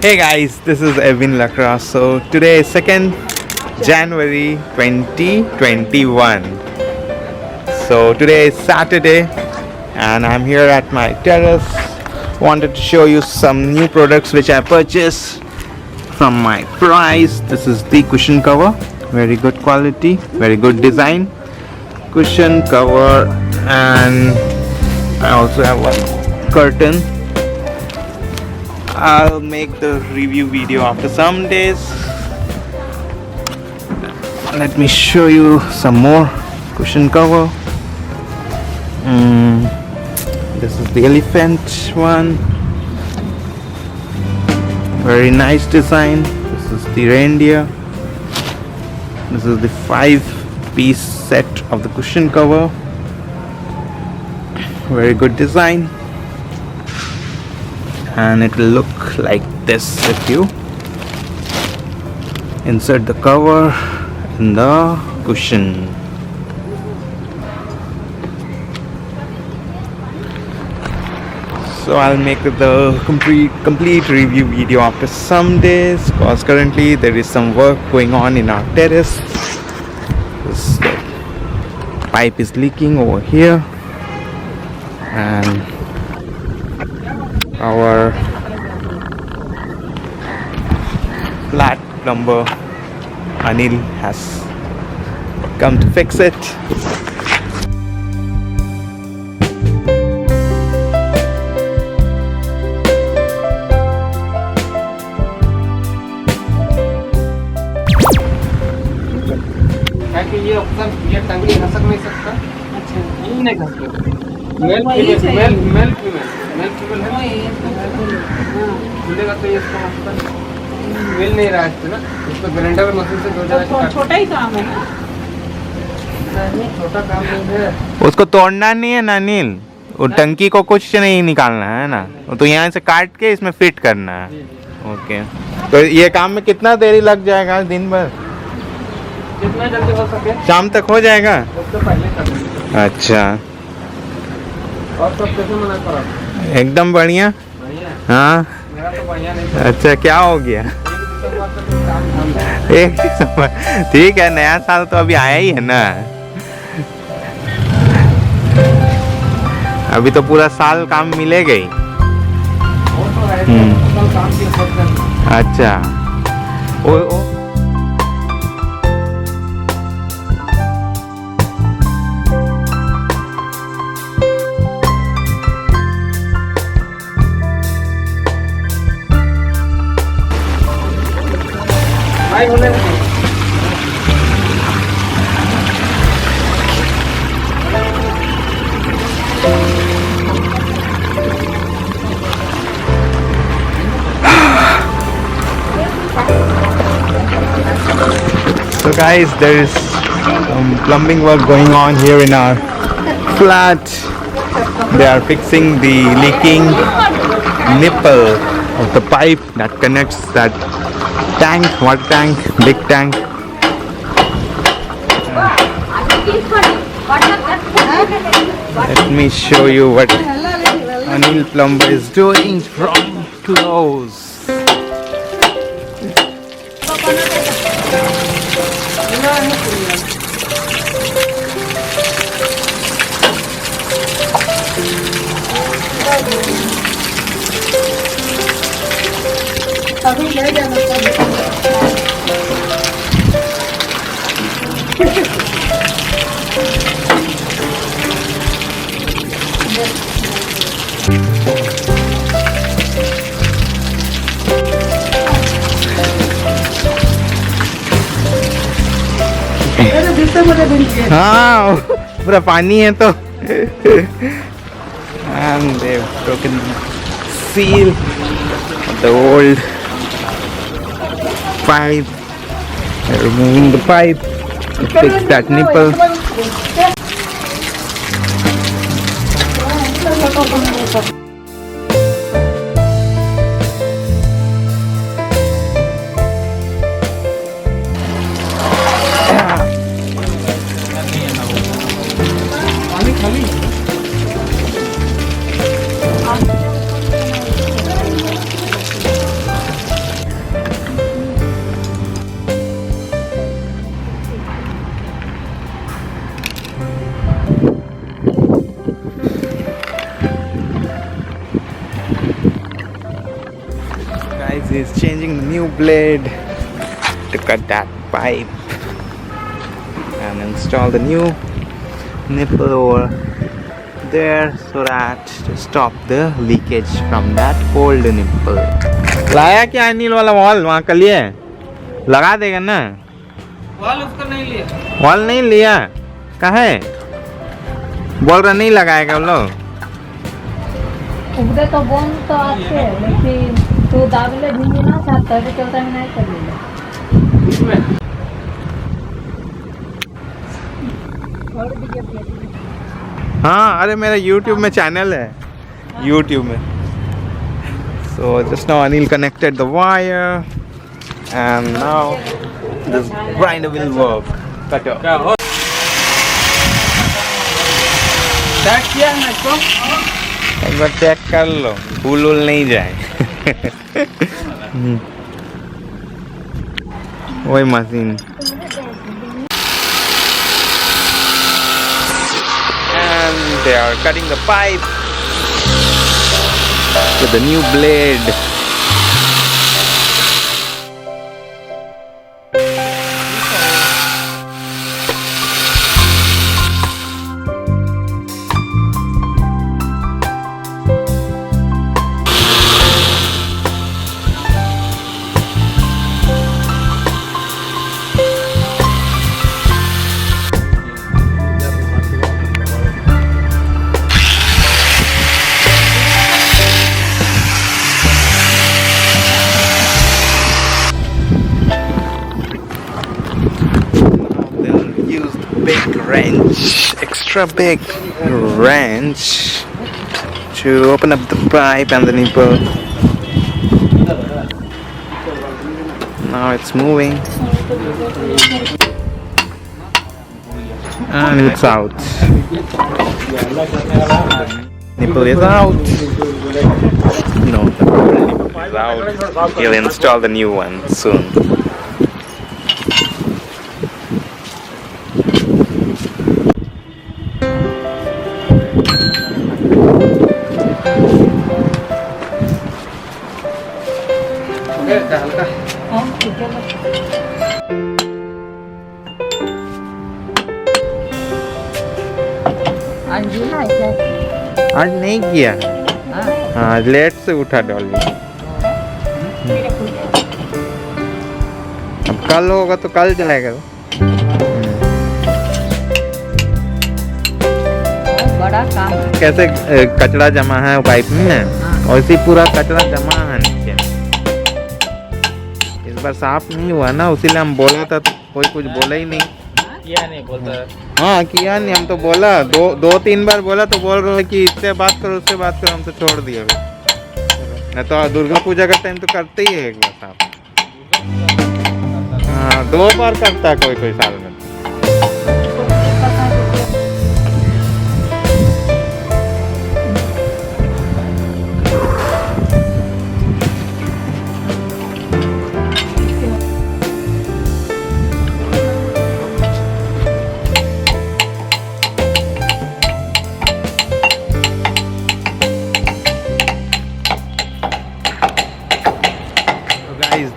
Hey guys, this is Evewin-Lakra. So today is 2nd January 2021. So today is Saturday and I'm here at my terrace. Wanted to show you some new products which I purchased from my price. This is the cushion cover. Very good quality, very good design. Cushion cover, and I also have one curtain. I'll make the review video after some days. Let me show you some more cushion cover. This is the elephant one. Very nice design. This is the reindeer. This is the 5-piece set of the cushion cover. Very good design. And it will look like this if you insert the cover in the cushion. So I'll make the complete review video after some days, because currently there is some work going on in our terrace. This pipe is leaking over here, and our flat plumber Anil has come to fix it. ये टंकी घसक नहीं सकता। अच्छा, ये नहीं घसता। Male female है। खुलेगा तो ये इसका मतलब मेल नहीं रहा है ना। उसको ग्राइंडर मशीन से 2 जगह। छोटा ही काम है ना। नहीं, छोटा काम नहीं है। उसको तोड़ना नहीं है ना नील। वो टंकी को कुछ नहीं निकालना है ना। तो यहाँ से काट के इसमें फिट करना है। ओके। तो ये काम में कितना देरी लग जाएगा दिन भर? जितना जल्दी हो सके। शाम तक हो जाएगा? उससे पहले कर देंगे। अच्छा। और सब कैसे मना करा? एकदम बढ़िया। हाँ। मेरा तो बढ़िया नहीं। अच्छा, क्या हो गया? एक ठीक है, नया साल तो अभी आया ही है ना। अभी तो पूरा साल काम मिलेगा ही। अच्छा। ओ भाई बोले So guys, there is plumbing work going on here in our flat. They are fixing the leaking nipple of the pipe that connects that tank, water tank, big tank. Let me show you what Anil-Plumber is doing from close. हाँ, पूरा पानी है तो। And they've broken the seal of the old pipe. They're removing the pipe to fix that nipple. new blade to cut that pipe and install the new nipple over there so that to stop the leakage from that old nipple. लाया क्या अनिल वाला wall वहाँ का लिए लगा देगा ना wall उसका नहीं लिया वॉल नहीं लिया कहाँ है बोल रहा नहीं लगाएगा वो लोग उधर तो बोन तो आपके लेकिन तो दावले भी ना चाहता है तो चलता नहीं कर लेगा इसमें हाँ अरे मेरा YouTube में चैनल है YouTube में so just now Anil connected the wire and now this grinder will work. Cut off. क्या हो सेट किया है ना इसको एक बार चेक कर लो भूल वूल नहीं जाए वही machine and they are cutting the pipe with the new blade. Wrench, extra big wrench to open up the pipe and the nipple. Now it's moving and it's out. Nipple is out. No, the nipple is out. He'll install the new one soon. आज नहीं किया हाँ late से उठा डॉली अब कल होगा तो कल चलाएगा बड़ा काम कैसे कचरा जमा है पाइप में वैसे पूरा कचरा जमा है नीचे इस बार साफ नहीं हुआ ना उसीलिए हम बोला था तो कोई कुछ बोला ही नहीं किया नहीं बोलता हाँ किया नहीं हम तो बोला दो तीन बार बोला तो बोल रहे कि इससे बात करो उससे बात करो हम तो छोड़ दिए नहीं तो दुर्गा पूजा का टाइम तो करते ही है एक बार साफ हाँ 2 बार करता है कोई साल में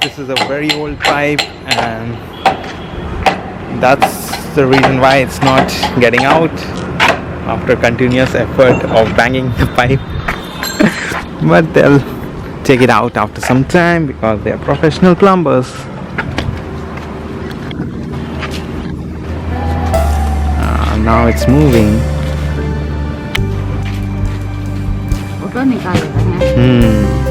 This is a very old pipe and that's the reason why it's not getting out after continuous effort of banging the pipe but they'll take it out after some time because they are professional plumbers. Now it's moving. Photo निकालेगा